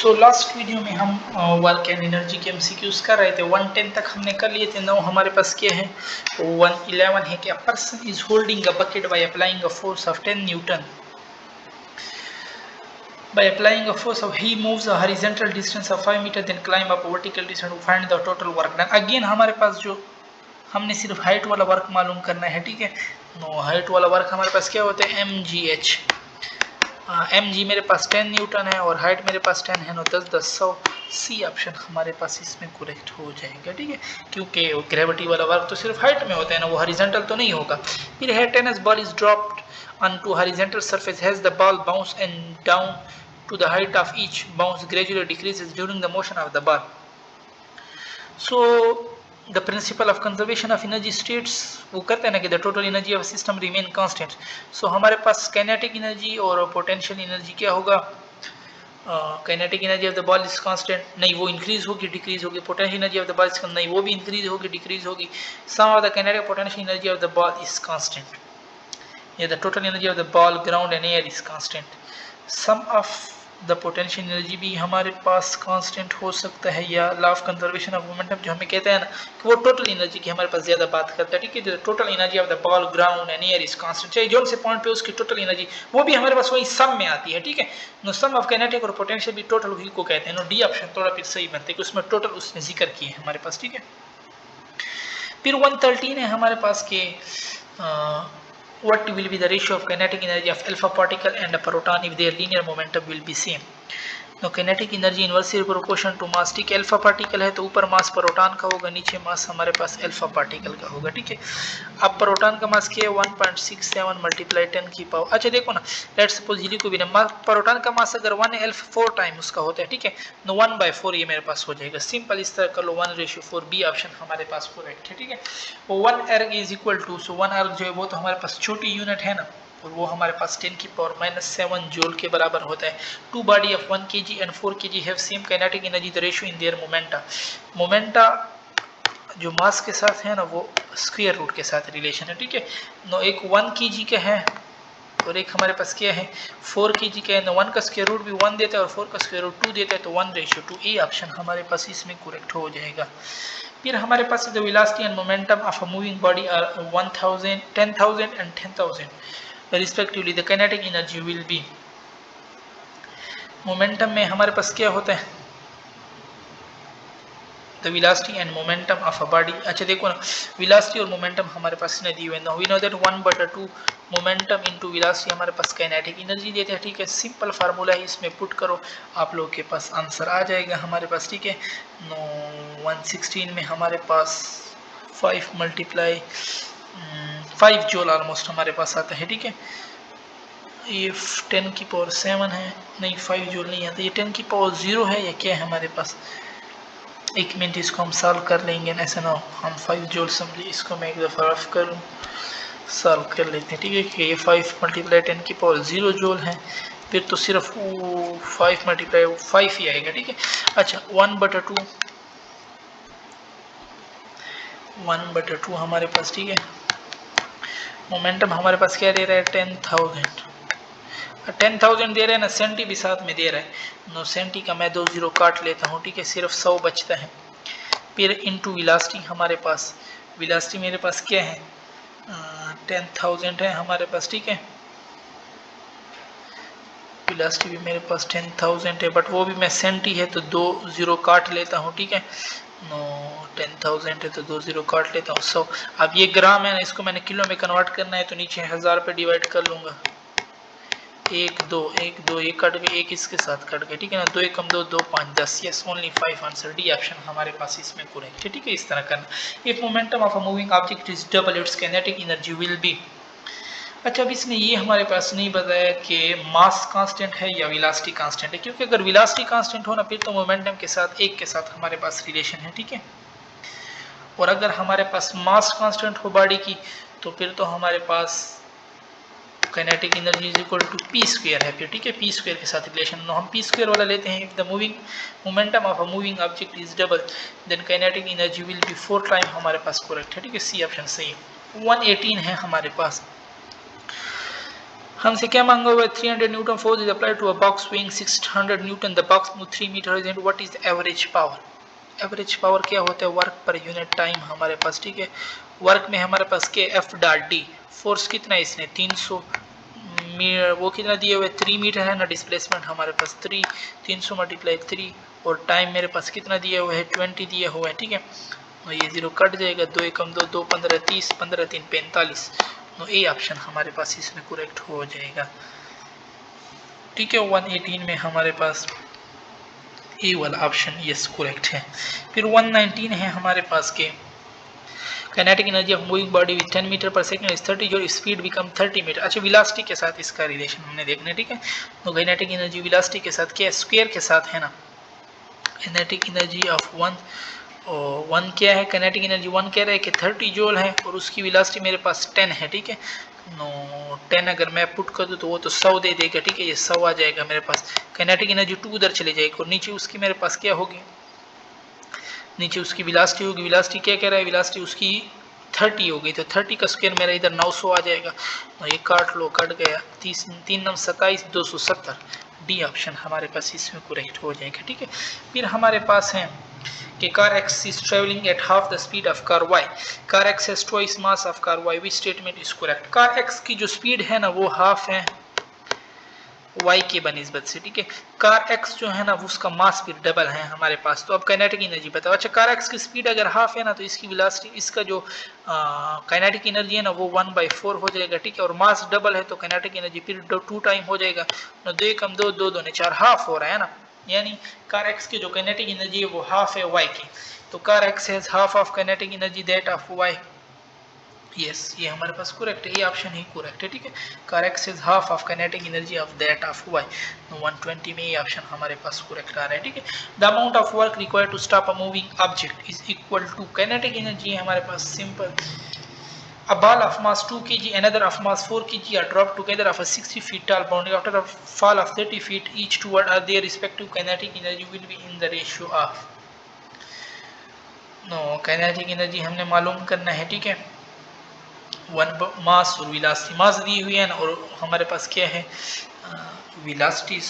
So last video में हम work and energy के एमसीक्यूज कर रहे थे। 110 तक हमने कर लिए थे। नाउ हमारे पास क्या है, 111 है कि a person is holding a bucket by applying a force of 10 Newton. By applying a force of he moves a horizontal distance of 5 meter then climb up a vertical distance to find the total work done। Again हमारे पास जो हमने सिर्फ height वाला work मालूम करना है, ठीक है। नो हाइट वाला वर्क हमारे पास क्या होता है, mgh। mg मेरे पास 10 न्यूटन है और हाइट मेरे पास 10 है, नो 10 10 100। सी ऑप्शन हमारे पास इसमें करेक्ट हो जाएगा, ठीक है, क्योंकि ग्रेविटी वाला वर्क तो सिर्फ हाइट में होता है ना, वो हॉरिजॉन्टल तो नहीं होगा। फिर है tennis ball is dropped onto horizontal surface, has the ball bounce and down to the height of each bounce gradually decreases during the motion of the ball. So the principle of conservation of energy states, वो कहते हैं ना कि the total energy of a system remain constant। So हमारे पास kinetic energy और potential energy क्या होगा, kinetic energy of the ball is constant, नहीं वो increase होगी decrease होगी। potential energy of the ball is नहीं वो भी increase होगी decrease होगी। sum of the kinetic potential energy of the ball is constant। Yeah, the total energy of the ball, ground and air is constant। sum of the potential energy भी हमारे पास constant हो सकता है, या law of conservation of momentum जो हमें कहते हैं ना कि वो total energy की हमारे पास ज्यादा बात करता है, ठीक है। the total energy of the ball, ground and air is constant, चाहे जो से पॉइंट पे उसकी total energy वो भी हमारे पास वही sum में आती है, ठीक है। नो sum of kinetic और potential भी total ही को कहते हैं। नो डी ऑप्शन थोड़ा फिर सही बनते हैं कि उसमें total उसने जिक्र किए है हमारे पास, ठीक है। फिर 113 है हमारे पास के what will be the ratio of kinetic energy of alpha particle and a proton if their linear momentum will be same। तो kinetic energy inversely proportion to mass, ठीक है। अल्फा पार्टिकल है तो ऊपर मास प्रोटॉन का होगा, नीचे मास हमारे पास अल्फा पार्टिकल का होगा, ठीक है। अब प्रोटॉन का मास क्या है, 1.67 मल्टीप्लाई 10 की पावर। अच्छा देखो ना, लेट्स सपोज ये को भी ना प्रोटॉन का मास अगर 1 अल्फा 4 टाइम उसका होता है, ठीक है, तो 1/4 ये मेरे पास हो जाएगा। सिंपल इस तरह कर लो, 1:4। बी ऑप्शन हमारे पास करेक्ट है, ठीक है। 1 erg is equal to, so 1 erg जो है वो तो हमारे पास छोटी यूनिट है ना, और वो हमारे पास 10 की पावर -7 जूल के बराबर होता है। To body of 1 kg and 4 kg have same kinetic energy, the ratio in their momenta. Momenta जो मास के साथ है ना वो स्क्वायर रूट के साथ रिलेशन है, ठीक है। नो एक 1 kg का है और एक हमारे पास क्या है 4 kg का है। नो 1 का स्क्वायर रूट भी 1 देता है और 4 का स्क्वायर रूट 2 देता है, तो 1:2। ए ऑप्शन हमारे पास इसमें करेक्ट हो जाएगा। फिर हमारे पास the velocity and momentum of a moving body are 1000 10,000 and 10,000 respectively, the kinetic energy will be. Momentum में हमारे पास क्या होता है, the velocity and momentum of a body. अच्छा देखो ना, वेलोसिटी और मोमेंटम हमारे पास नहीं दी हुए ना, we know that 1/2 momentum into velocity हमारे पास काइनेटिक एनर्जी देते हैं, ठीक है। सिंपल फार्मूला है, इसमें पुट करो आप लोग के पास आंसर आ जाएगा हमारे पास, ठीक है। नो 116 में हमारे पास 5 मल्टीप्लाई 5 जूल ऑलमोस्ट हमारे पास आता है, ठीक है। ये 10 की पावर 7 है, नहीं 5 जूल नहीं आता, ये 10 की पावर 0 है या क्या है हमारे पास। एक मिनट इसको हम सॉल्व कर लेंगे ना, ऐसा ना हो हम 5 जूल समझे, इसको मैं एक दफ़ा रफ करूँ, सॉल्व कर लेते हैं, ठीक है। कि ये 5 मल्टीप्लाई 10 की पावर 0 जूल है, फिर तो सिर्फ 5 मल्टीप्लाई 5 ही आएगा, ठीक है। अच्छा 1/2 हमारे पास, ठीक है। मोमेंटम हमारे पास क्या दे रहा है, 10,000 दे रहे हैं ना, सेंटी भी साथ में दे रहा है। नो सेंटी का मैं 2 0 काट लेता हूँ, ठीक है, सिर्फ 100 बचता है। फिर इनटू वेलोसिटी हमारे पास, वेलोसिटी मेरे पास क्या है 10,000 है हमारे पास, ठीक है। वेलोसिटी भी मेरे पास 10,000 है, बट वो भी मैं सेंटी है तो 2 0 काट लेता हूँ, ठीक है। नो 10,000 है तो 2 0 काट लेता हूँ 100। अब ये ग्राम है ना, इसको मैंने किलो में कन्वर्ट करना है तो नीचे 1000 पे डिवाइड कर लूँगा। 1 2 1 2 एक कट गए, एक इसके साथ कट गए, ठीक है ना। 2 1 2 2 5 10, yes only 5 answer. D option हमारे पास इसमें करेक्ट है, ठीक है। इस तरह करना। If momentum of a moving object is double it's kinetic energy will B. अच्छा अब इसने ये हमारे पास नहीं बताया कि मास कांस्टेंट है या वेलोसिटी कांस्टेंट है, क्योंकि अगर वेलोसिटी कांस्टेंट हो ना फिर तो मोमेंटम के साथ एक के साथ हमारे पास रिलेशन है, ठीक है। और अगर हमारे पास मास कांस्टेंट हो बॉडी की तो फिर तो हमारे पास kinetic energy is equal to p square है फिर, ठीक है। पी स्क्वायर के साथ रिलेशन हम पी स्क्वायर वाला लेते हैं। If the moving momentum of a moving object is double then kinetic energy will be 4 time हमारे पास करेक्ट है, ठीक है। सी ऑप्शन सही है। 118 है हमारे पास। हमसे क्या मांगा हुआ है 300 newton force is applied to a box weighing 600 newton the box move 3 metre and what is the average power. Average power क्या होता है वर्क पर यूनिट टाइम हमारे पास, ठीक है। वर्क में हमारे पास के एफ डॉट डी, फोर्स कितना है इसने 300, वो कितना दिए हुए 3 मीटर है ना, डिस्प्लेसमेंट हमारे पास 3, 300 मल्टीप्लाई 3 और टाइम मेरे पास कितना दिया हुआ है 20 दिया हुआ है, ठीक है। तो ये जीरो कट जाएगा, 2 एकम 2, 2 15 30, 15 3 45। तो ए ऑप्शन हमारे पास इसमें करेक्ट हो जाएगा, ठीक है। 118 में हमारे पास ए वाला ऑप्शन यस करेक्ट है। फिर 119 है हमारे पास के kinetic energy of moving body with 10 metre पर सेकंड इज 30 जो स्पीड बिकम 30 मीटर। अच्छा वेलोसिटी के साथ इसका रिलेशन हमने देखना है, ठीक है। तो काइनेटिक एनर्जी वेलोसिटी के साथ क्या स्क्वायर के साथ है ना, काइनेटिक एनर्जी ऑफ वन क्या है, काइनेटिक एनर्जी 1 कह रहा है कि 30 जूल है और उसकी वेलोसिटी मेरे पास 10 है, ठीक है। नो 10 अगर मैं पुट कर दूँ तो वो तो 100 दे देगा, ठीक है। ये 100 आ जाएगा मेरे पास। काइनेटिक एनर्जी 2 उधर चले जाएगी और नीचे उसकी मेरे पास क्या होगी, नीचे उसकी वेलोसिटी होगी। वेलोसिटी क्या कह रहा है, वेलोसिटी उसकी 30 हो गई, तो 30 का स्क्वायर मेरा इधर 900 आ जाएगा। तो ये काट लो, कट गया, 30 3 9 27 270। डी ऑप्शन हमारे पास इसमें करेक्ट हो जाएगा, ठीक है। फिर हमारे पास है कि car X is travelling at half the speed of car Y, car X has twice mass of car Y, which statement is correct. Car X की जो स्पीड है ना वो हाफ है y के बनिस्बत से, ठीक है। कार x जो है ना वो उसका मास फिर डबल है हमारे पास। तो अब काइनेटिक एनर्जी बताओ। अच्छा कार x की स्पीड अगर हाफ है ना तो इसकी वेलोसिटी, इसका जो काइनेटिक एनर्जी है ना वो 1/4 हो जाएगा, ठीक है। और मास डबल है तो काइनेटिक एनर्जी फिर 2 टाइम हो जाएगा। 2 कम 2 2 2 4 हाफ हो रहा है ना, यानी कार x की जो काइनेटिक एनर्जी है वो हाफ है y की। तो car x has half of kinetic energy that of y। Yes ये हमारे पास करेक्ट है, ये ऑप्शन ही करेक्ट है, ठीक है। Car X is half of kinetic energy of that of Y. 120 में ये ऑप्शन हमारे पास करेक्ट आ रहा है, ठीक है। The amount of work required to stop a moving object is equal to, kinetic energy है हमारे पास simple, a ball of mass 2 kg another of mass 4 kg are dropped together of a 60 feet tall boundary after a fall of 30 feet each toward their respective kinetic energy will be in the ratio of। No kinetic energy हमने मालूम करना है, ठीक है। मास और velocity, मास दी हुई है ना और हमारे पास क्या है वेलोसिटी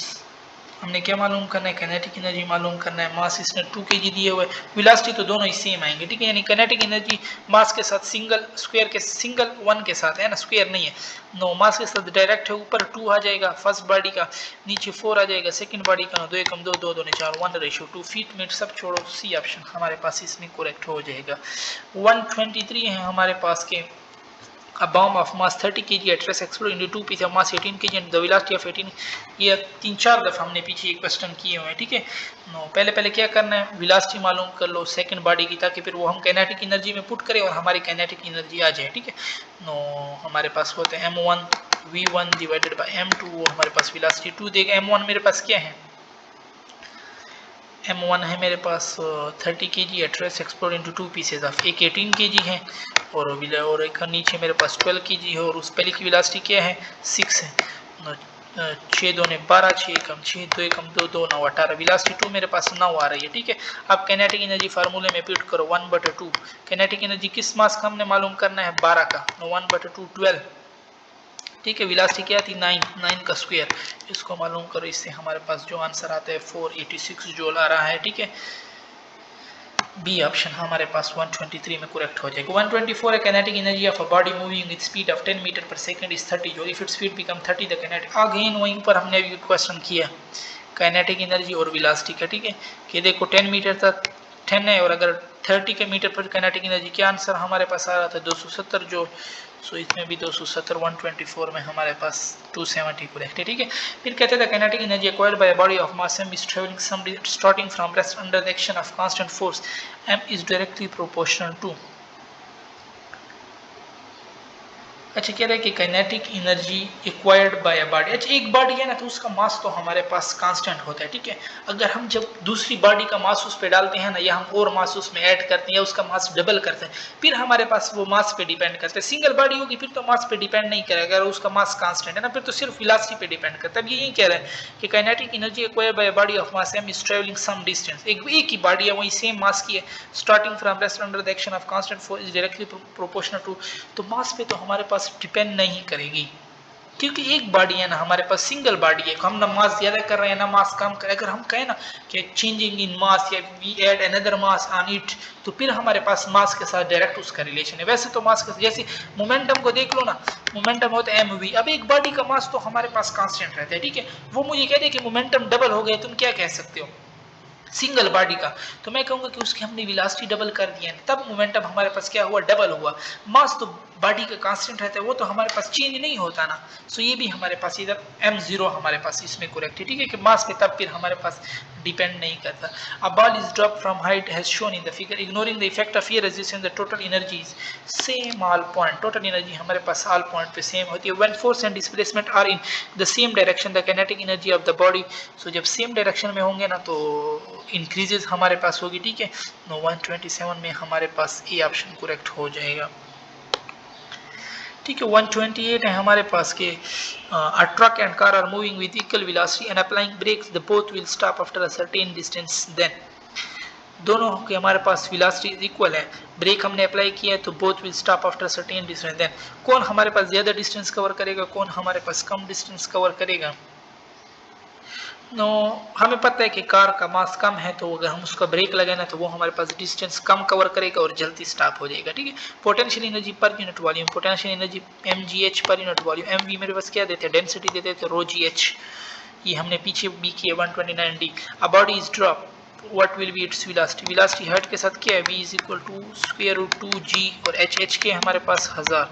हमने क्या मालूम करना है, काइनेटिक एनर्जी मालूम करना है। मास इसने 2 kg दिए हुए, वेलोसिटी तो दोनों ही सेम आएंगे, ठीक है। यानी काइनेटिक एनर्जी मास के साथ सिंगल स्क्वायर के सिंगल 1 के साथ है ना, स्क्वायर नहीं है। नो मास के साथ डायरेक्ट है, ऊपर 2 आ जाएगा फर्स्ट बॉडी का, नीचे 4 आ जाएगा सेकंड बॉडी का। 2 कम 2 2 2 4 1:2 फीट मीटर सब छोड़ो, सी ऑप्शन हमारे पास इसमें करेक्ट हो जाएगा। 123 है हमारे पास के a bomb of mass 30 kg at rest explode into two pieces of mass 18 kg and the velocity of 18। ये 3-4 दफा हमने पीछे एक क्वेश्चन किए हुए हैं, ठीक है। नो पहले क्या करना है, वेलोसिटी मालूम कर लो सेकंड बॉडी की, ताकि फिर वो हम काइनेटिक एनर्जी में पुट करें और हमारी काइनेटिक एनर्जी आ जाए, ठीक है। नो हमारे पास होते हैं m1 v1 divided by m2, वो हमारे पास वेलोसिटी 2 देगा। m1 मेरे पास क्या है, m1 है मेरे पास 30 kg at rest explode into 2 pieces of, एक 18 kg है और एक नीचे मेरे पास 12 kg है और उस पहले की वेलोसिटी क्या है 6 है। 6 2 ने 12, 6 कम 6 2 कम 2 2 9 18, वेलोसिटी 2 मेरे पास 9 आ रही है, ठीक है। अब काइनेटिक एनर्जी फार्मूले में पुट करो 1/2। काइनेटिक एनर्जी किस मास का हमने मालूम करना है 12 का, 1/2 12, ठीक है। वेलोसिटी क्या थी 9 का स्क्वायर, इसको मालूम करो, इससे हमारे पास जो आंसर आता है 486 जूल आ रहा है, ठीक है। बी ऑप्शन हमारे पास 123 में करेक्ट हो जाएगा। 124 है kinetic energy of a body moving with speed of 10 metre पर second is 30 joule if its speed become 30 the kinetic. Again वहीं पर हमने अभी क्वेश्चन किया काइनेटिक एनर्जी और वेलोसिटी का, ठीक है। कि देखो 10 मीटर तक 10 है और अगर 30 के मीटर पर काइनेटिक एनर्जी, क्या आंसर हमारे पास आ रहा था 270 जूल। सो इसमें भी 270, 124 में हमारे पास 270 करेक्ट है, ठीक है। फिर कहते थे kinetic energy acquired by a body of mass m is traveling some starting from rest under the action of constant force m is directly proportional to। अच्छा कह रहे हैं कि kinetic energy acquired by a body. अच्छा एक body है ना तो उसका मास तो हमारे पास कांस्टेंट होता है, ठीक है। अगर हम जब दूसरी बॉडी का मास उस पर डालते हैं ना, या हम और मास उसमें ऐड करते हैं या उसका मास डबल करते हैं, फिर हमारे पास वो मास पे डिपेंड करता है। सिंगल बॉडी होगी फिर तो मास पे डिपेंड नहीं करेगा, अगर उसका मास कांस्टेंट है ना, फिर तो सिर्फ वेलोसिटी पे डिपेंड करता है। अब यही कह रहे हैं कि kinetic energy acquired by a body of mass m is traveling some distance, एक ही बॉडी है वही सेम मास की है, starting from rest under the action of constant force is directly proportional to. तो मास पे तो हमारे पास डिपेंड नहीं करेगी, क्योंकि एक बॉडी है ना हमारे पास, सिंगल बॉडी है, हम ना मास ज्यादा कर रहे हैं ना मास कम कर रहे हैं। अगर हम कहें ना कि चेंजिंग इन मास या we add another mass on it, तो फिर हमारे पास मास के साथ डायरेक्ट उसका रिलेशन है। वैसे तो मास के जैसे मोमेंटम को देख लो ना, मोमेंटम होता है mv। अब एक बॉडी का मास तो हमारे पास कांस्टेंट रहता है, ठीक है। वो मुझे कह दे कि मोमेंटम डबल हो गया, तुम क्या कह सकते हो सिंगल बॉडी का, तो मैं कहूंगा कि उसकी हमने वेलोसिटी डबल कर दिया है, तब मोमेंटम हमारे पास क्या हुआ, डबल हुआ। मास तो बॉडी का कांस्टेंट रहता है, वो तो हमारे पास चेंज नहीं होता ना। सो ये भी हमारे पास इधर m0 हमारे पास इसमें करेक्ट है, ठीक है, कि मास पे तब फिर हमारे पास डिपेंड नहीं करता। A ball is drop from height has shown in the figure ignoring the effect of air resistance the total energy is same all point. Total energy हमारे पास ऑल पॉइंट पे सेम होती है। When force and displacement are in the same direction the kinetic energy of the body, so जब same direction में होंगे ना तो इंक्रीजेस हमारे पास होगी, ठीक है। 127 में हमारे पास ए ऑप्शन करेक्ट हो जाएगा, ठीक है। 128 है हमारे पास के a truck and car are moving with equal velocity and applying brakes the both will stop after a certain distance. Then दोनों के हमारे पास वेलोसिटी इक्वल है, ब्रेक हमने अप्लाई किया है तो both will stop after certain distance. Then कौन हमारे पास ज्यादा डिस्टेंस कवर करेगा, कौन हमारे पास कम डिस्टेंस कवर करेगा। नो हमें पता है कि कार का मास कम है, तो अगर हम उसका ब्रेक लगाए ना तो वो हमारे पास डिस्टेंस कम कवर करेगा और जल्दी स्टॉप हो जाएगा, ठीक है। Potential energy per unit volume, potential energy mgh per unit volume, mv मेरे पास क्या देते हैं, डेंसिटी देते हैं, तो रो gh, ये हमने पीछे भी किया 129d। A body is drop, what will be its velocity, velocity height के साथ क्या है, v is equal to square root 2g और h के हमारे पास 1000,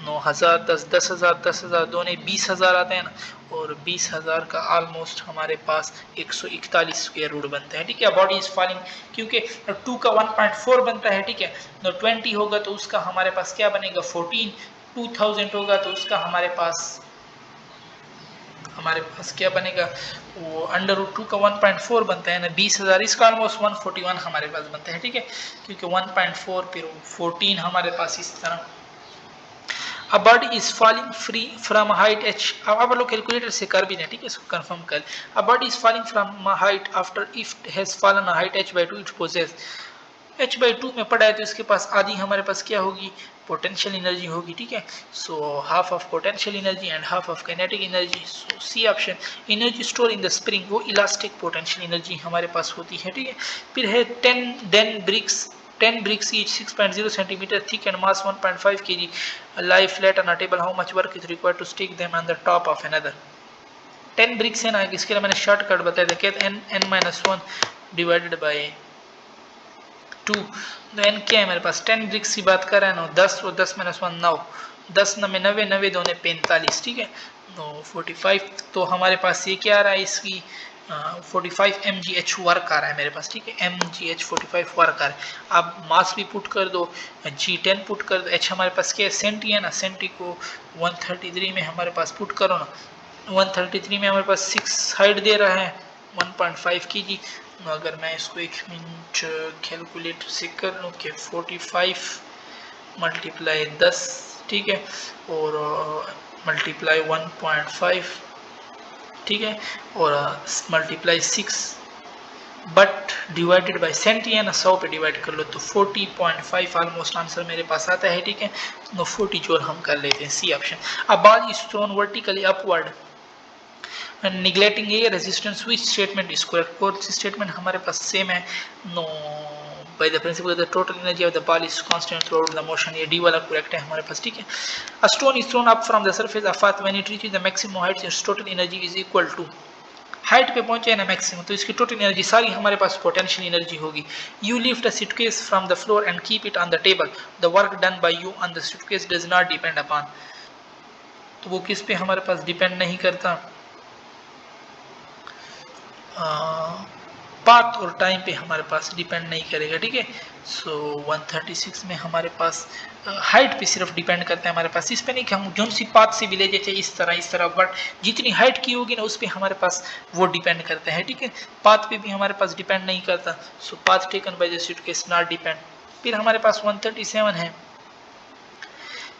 9000 10,000 10,000 दोनों 20,000 आते हैं ना, और 20,000 का ऑलमोस्ट हमारे पास 141 स्क्वायर रूट बनता है, ठीक है। बॉडी इज फॉलिंग, क्योंकि 2 का 1.4 बनता है, ठीक है। तो 20 होगा तो उसका हमारे पास क्या बनेगा 14, 2000 होगा तो उसका हमारे पास क्या बनेगा, वो अंडर रूट 2 का 1.4 बनता है ना, 20,000, इसका ऑलमोस्ट 141 हमारे पास बनता है, ठीक है, क्योंकि 1.4 फिर 14 हमारे पास इस तरह। A body is falling free from a height h, अब लोग कैलकुलेटर से कर भी दें, ठीक है, इसको कंफर्म कर। A body is falling from a height after if has fallen a height h by 2 it possess, h by 2 में पड़ा है तो इसके पास आधी हमारे पास क्या होगी, पोटेंशियल एनर्जी होगी, ठीक है। So half of potential energy and half of kinetic energy, so C option. Energy store in the spring, वो इलास्टिक पोटेंशियल एनर्जी हमारे पास होती है, ठीक है। फिर है 10 bricks each 6.0 centimeter thick and mass 1.5 kg lie flat on a table, how much work is required to stick them on the top of another। 10 bricks है ना, इसके लिए मैंने शॉर्टकट बताया था, क्या n-1 डिवाइडेड बाय 2, तो n क्या है मेरे पास, 10 ब्रिक्स की बात कर रहे हैं ना, 10 और 10 -1 9, 10 9 90 90 दोनों 45, ठीक है। तो 45, तो हमारे पास ये क्या आ रहा है, इसकी 45 mgh वर्क आ रहा है मेरे पास, ठीक है, mgh 45 वर्क आ रहा है। आप मास भी पुट कर दो, g10 पुट कर दो, h हमारे पास क्या है, सेंटी है ना, सेंटी को 133 में हमारे पास पुट करो ना, 133 में हमारे पास 6 हाइट दे रहा है 1.5 kg। अगर मैं इसको 1 मिनट कैलकुलेटर से कर लूँ कि 45 मल्टीप्लाई 10, ठीक है, और मल्टीप्लाई 1.5, ठीक है, और multiply 6 but divided by centi है ना, 100 पे डिवाइड कर लो तो 40.5 ऑलमोस्ट आंसर मेरे पास आता है, ठीक है। तो 40 जोड़ हम कर लेते हैं, सी ऑप्शन। अब ball is thrown vertically upward neglecting air resistance, which statement is correct, कौन सी स्टेटमेंट हमारे पास सेम है, no by the principle that the total energy of the ball is constant throughout the motion, ये D वाला correct है हमारे पास, ठीक है। A stone is thrown up from the surface of earth when it reaches the maximum height, its total energy is equal to, height पे पहुंचे ना maximum, तो इसकी टोटल एनर्जी सारी हमारे पास पोटेंशियल एनर्जी होगी। You lift a suitcase from the floor and keep it on the table, the work done by you on the suitcase does not depend upon, तो वो किस पे हमारे पास डिपेंड नहीं करता, पाथ और टाइम पे हमारे पास डिपेंड नहीं करेगा, ठीक है। सो 136 में हमारे पास हाइट पे सिर्फ डिपेंड करता है हमारे पास, इस पे नहीं कि हम जो सी पाथ से भी ले जाए इस तरह, बट जितनी हाइट की होगी ना उस पे हमारे पास वो डिपेंड करता है, ठीक है। पाथ पे भी हमारे पास डिपेंड नहीं करता, so path taken by the suitcase not depend. फिर हमारे पास 137 है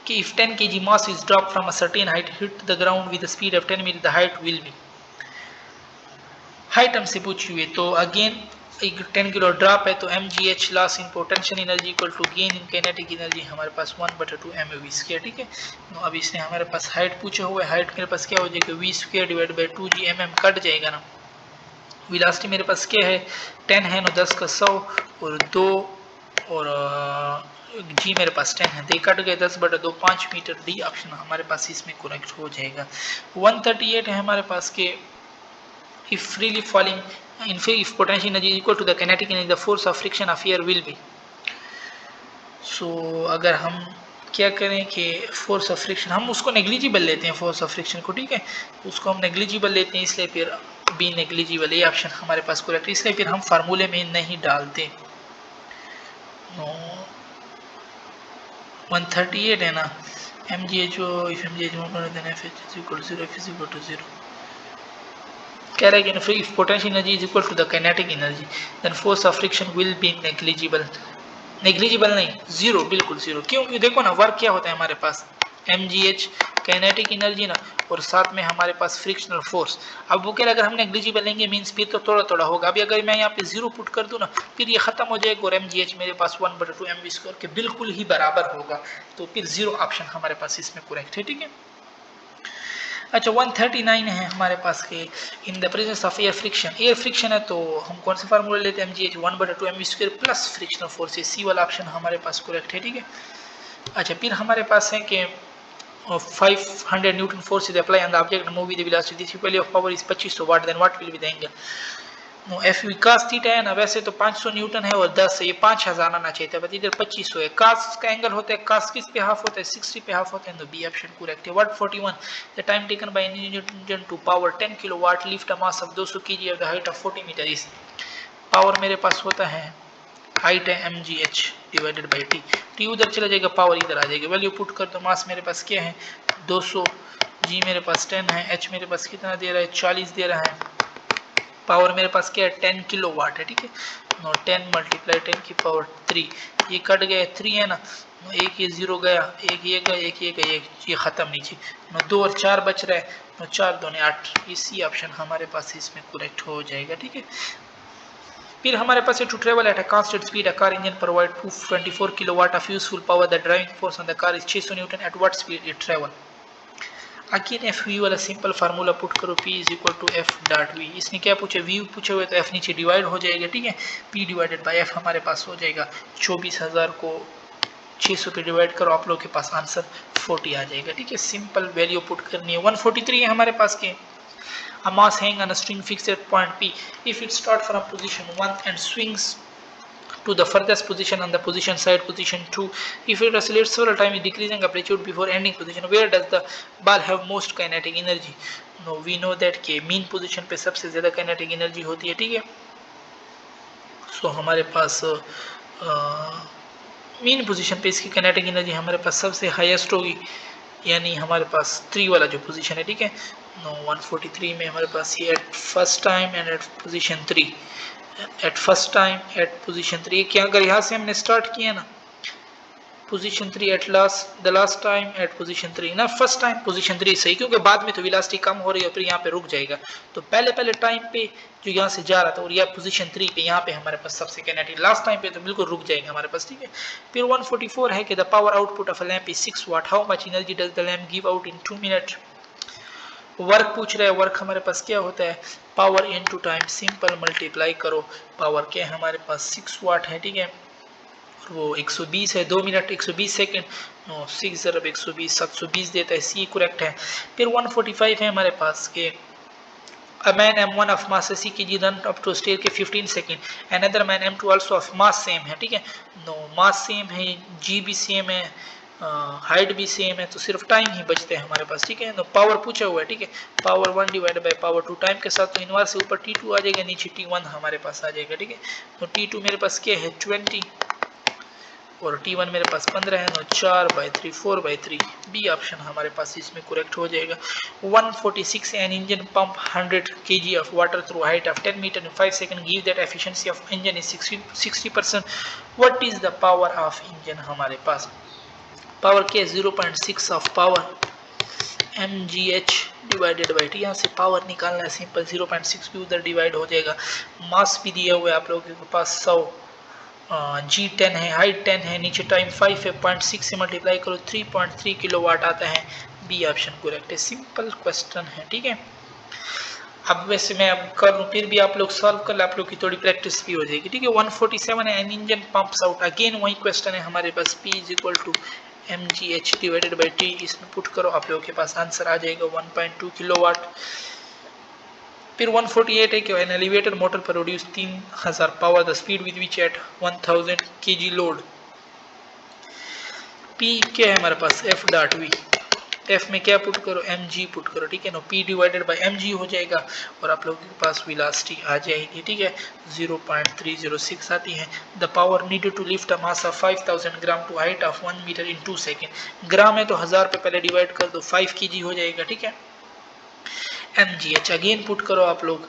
कि if 10 kg mass is dropped from a certain height hit the ground with a speed of 10 metre, the height will be, height हमसे पूछी हुई है, तो अगेन 10 किलो ड्रॉप है तो mgh loss in potential energy equal to gain in kinetic energy हमारे पास 1/2 mv²। ठीक है, तो अब इसने हमारे पास हाइट पूछा हुआ है, हाइट मेरे पास क्या हो जाएगा v² divide by 2g mm cut जाएगा ना। वेलोसिटी मेरे पास क्या है 10 है, 10 का 100 और 2 और g मेरे पास 10 है, तो कट गए 10/2 5 मीटर। डी ऑप्शन हमारे पास इसमें करेक्ट हो जाएगा। 138 है हमारे पास के if freely falling if potential energy is equal to the kinetic energy the force of friction of air will be। so अगर हम क्या करें कि फोर्स ऑफ फ्रिक्शन हम उसको नेग्लिजिबल लेते हैं फोर्स ऑफ फ्रिक्शन को, ठीक है, उसको हम नेग्लिजिबल लेते हैं, इसलिए फिर बी नेग्लिजिबल ये ऑप्शन हमारे पास करेक्ट, इसलिए फिर हम फार्मूले में नहीं डालते। 138 है ना mgh if mgh then f is equal to 0 f is equal to 0 कह रहा है कि if potential energy is equal to the kinetic energy then force of friction will be negligible। Negligible नहीं, जीरो, बिल्कुल जीरो। क्यों? देखो ना work क्या होता है हमारे पास mgh काइनेटिक एनर्जी ना और साथ में हमारे पास फ्रिक्शनल फोर्स। अब वो कह रहा है अगर हम नेग्लिजिबल लेंगे मींस फिर तो थोड़ा थोड़ा होगा। अभी अगर मैं यहाँ पे जीरो पुट कर दूं ना फिर ये खत्म हो जाएगा और mgh मेरे पास 1/2 mv² के बिल्कुल ही बराबर होगा, तो फिर जीरो ऑप्शन हमारे पास इसमें करेक्ट है। ठीक है, अच्छा 139 है हमारे पास के in the presence of air friction. Air friction है तो हम कौन सा फार्मूला लेते हैं mgh 1/2 mv² plus frictional force, C वाला ऑप्शन हमारे पास करेक्ट है। ठीक है, अच्छा फिर हमारे पास है कि 500 newton force is apply on the object move with velocity, the value of power is 2500 watt, then what will be the angle. F cos theta है ना, वैसे तो 500 न्यूटन है और 10 है, ये 5000 आना चाहिए था, बट इधर 2500 है। cos का एंगल होता है, cos किस पे हाफ होता है 60 पे हाफ होता है, तो बी ऑप्शन करेक्ट है। 141 the time taken by engine to power 10 kilowatt lift a mass of 200 kg at the height of 40 metre is. Power मेरे पास होता है हाइट है mgh divided by t, t उधर चला जाएगा पावर इधर आ जाएगा, वैल्यू पुट कर दो। मास मेरे पास क्या है 200, g मेरे पास 10 है, h मेरे पास कितना दे रहा है 40 दे रहा है, पावर मेरे पास क्या है 10 किलोवाट है। ठीक है, 10 × 10 की पावर 3, ये कट गया 3 है ना, एक ये जीरो गया, एक ये गया, एक ये गया, ये खत्म नीचे, 2 और 4 बच रहा है, 4 2 8, इसी ऑप्शन हमारे पास इसमें करेक्ट हो जाएगा। ठीक है, फिर हमारे पास to travel at a constant speed a car engine provide 224 kilowatt of useful power, the driving force on the car is 600 newton, at what speed it travel. Again F V वाला simple formula put करो, P is equal to F dot V. इसने क्या पूछे we पूछे हुए तो F नीचे divide हो जाएगा। ठीक है, P डिवाइडेड बाय एफ हमारे पास हो जाएगा 24,000 को 600 पे डिवाइड करो, आप लोग के पास आंसर 40 आ जाएगा। ठीक है, सिंपल वैल्यू पुट करनी है। 143 है हमारे पास के a mass hang on a string fixed at point P if it start from position 1 and swings to the furthest position on the position side position 2, if it oscillates several times decreasing amplitude before ending position, where does the ball have most kinetic energy? No, we know that के mean position पे सबसे ज्यादा kinetic energy होती है। ठीक है, सो हमारे पास mean position पे इसकी kinetic energy हमारे पास सबसे हाईएस्ट होगी, यानी हमारे पास 3 वाला जो पोजीशन है। ठीक है, 143 में हमारे पास ये at first time and at position 3, at first time at position 3, क्या अगर यहाँ से हमने स्टार्ट किया ना position 3 at last the last time at position 3 ना, फर्स्ट टाइम पोजीशन 3 सही, क्योंकि बाद में तो वेलोसिटी कम हो रही है फिर यहाँ पे रुक जाएगा, तो पहले टाइम पे जो यहाँ से जा रहा था और यह पोजीशन 3 पे यहाँ पे हमारे पास सबसे किनेटिक, लास्ट टाइम पे तो बिल्कुल रुक जाएगा हमारे पास। ठीक है, फिर 144 है कि the power output of a lamp is 6 watt, how much energy does the lamp give out in 2 minute. Work पूछ रहे हैं, वर्क हमारे पास क्या होता है power into time, simple multiply करो, पावर क्या है हमारे पास 6 वाट है। ठीक है, वो 120 है, 2 मिनट 120 सेकंड, 6 × 120 720 देता है, सी करेक्ट है। फिर 145 है हमारे पास के a man m1 of mass 60 kg run up to stair के 15 second, another man m2 also of mass same है। ठीक है, नो मास सेम है, g भी सेम है, हाइट भी सेम है, तो सिर्फ टाइम ही बचते हैं हमारे पास। ठीक है, तो पावर पूछा हुआ है। ठीक है, power 1 divided by power 2, time के साथ तो इनवर्स से ऊपर t2 आ जाएगा, नीचे t1 हमारे पास आ जाएगा। ठीक है, तो t2 मेरे पास क्या है 20 और t1 मेरे पास 15 है, तो 4/3 4/3, बी ऑप्शन हमारे पास इसमें करेक्ट हो जाएगा। 146 an engine pump 100 kg of water through height of 10 metre in 5 second, give that efficiency of engine is 60%, what is the power of engine. हमारे पास पावर के 0.6 of power mgh divided by T. यहाँ से power निकालना है simple, 0.6 भी उधर divide हो जाएगा। मास भी दिया हुआ है आप लोगों के पास 100, G10 है, हाइट 10 है, नीचे टाइम 5 है, 0.6 से मल्टीप्लाई करो 3.3 किलोवाट आता है। बी ऑप्शन करेक्ट है, सिंपल क्वेश्चन है, ठीक है। अब वैसे मैं अब कर लूँ, फिर भी आप लोग सॉल्व कर ले, आप लोग की थोड़ी प्रैक्टिस भी हो जाएगी, ठीक है। 147 है, an engine pumps out, again वही क्वेश्चन है हमारे पास, P is equal to mgh divided by T. इसमें पुट करो, आप लोगों के पास आंसर आ जाएगा 1.2 किलोवाट। फिर 148 है कि an elevator motor produce 3000 power, the speed with which at 1000 kg load. P क्या है हमारे पास, F डॉट V, F में क्या पुट करो, mg पुट करो, ठीक है ना। P डिवाइडेड बाई mg हो जाएगा और आप लोगों के पास वेलोसिटी आ जाएगी, ठीक है, 0.306 आती है। The power needed to lift a mass of 5000 gram to height of 1 metre in 2 second. Gram है तो 1000 पे पहले डिवाइड कर दो, 5 kg हो जाएगा, ठीक है। mgh अगेन पुट करो आप लोग,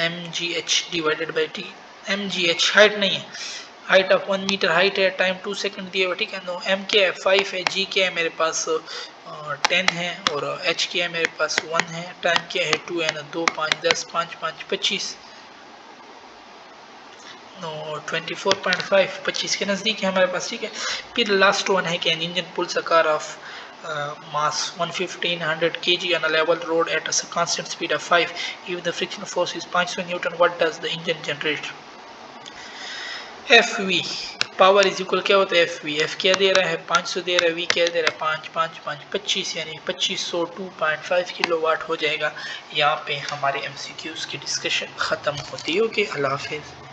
mgh divided by T. mgh height नहीं है, हाइट ऑफ 1 मीटर हाइट है, टाइम 2 सेकंड दिए हुए, ठीक है। नो m क्या है 5 है, g क्या है मेरे पास 10 है और h क्या है मेरे पास 1 है, टाइम क्या है 2 है ना, 2 5 10 5 5 25, नो 24.5, 25 के नज़दीक है हमारे पास, ठीक है। फिर लास्ट वन है कि an engine pulls a car of mass 1500 kg on a level road at a constant speed of 5. If the friction force is 500 Newton, what does the engine generate? FV power is equal क्या होता है, FV, F क्या दे रहा है 500 दे रहा है, V क्या दे रहा है 5 5 5 25, यानी 2500 2.5 किलोवाट हो जाएगा। यहाँ पे हमारे MCQs की डिस्कशन ख़त्म होती है। ओके, अल्लाह हाफिज़।